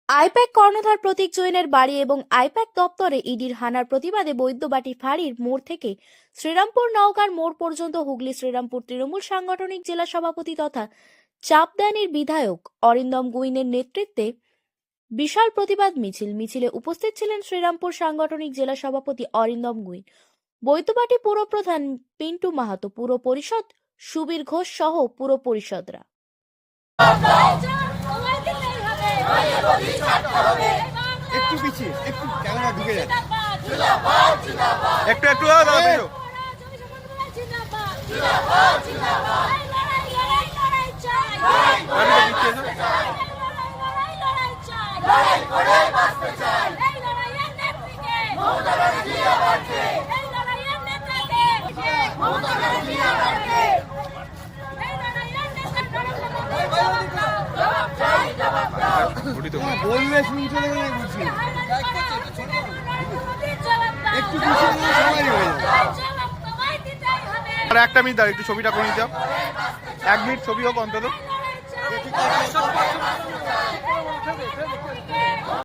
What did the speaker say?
I-PAC কর্ণধার প্রতীক জৈনের বাড়ি এবং আইপ্যাক দপ্তরে ইডির হানার প্রতিবাদে বৈদ্যবাটি ফাঁড়ির মোড় থেকে শ্রীরামপুর নওগাঁর মোড় পর্যন্ত হুগলি শ্রীরামপুর তৃণমূল সাংগঠনিক জেলা সভাপতি তথা চাপদানির বিধায়ক অরিন্দম গুইনের নেতৃত্বে বিশাল প্রতিবাদ মিছিলে উপস্থিত ছিলেন শ্রীরামপুর সাংগঠনিক জেলা সভাপতি অরিন্দম গুইন, বৈদ্যবাটি পুর প্রধান পিন্টু মাহাতো, পুর পরিষদ সুবীর ঘোষ সহ পুর পরিষদরা। একটু পিছিয়ে একটু ক্যামেরা ঢুকে যাচ্ছে। একটু বললে শুনতে গেলে বুঝি একটু পিছিয়ে গেলে সবাই হয়ে যাবে। আর একটা মিনিট দাও, একটু ছবিটা করে নিতে দাও। 1 মিনিট ছবি হোক অন্তত।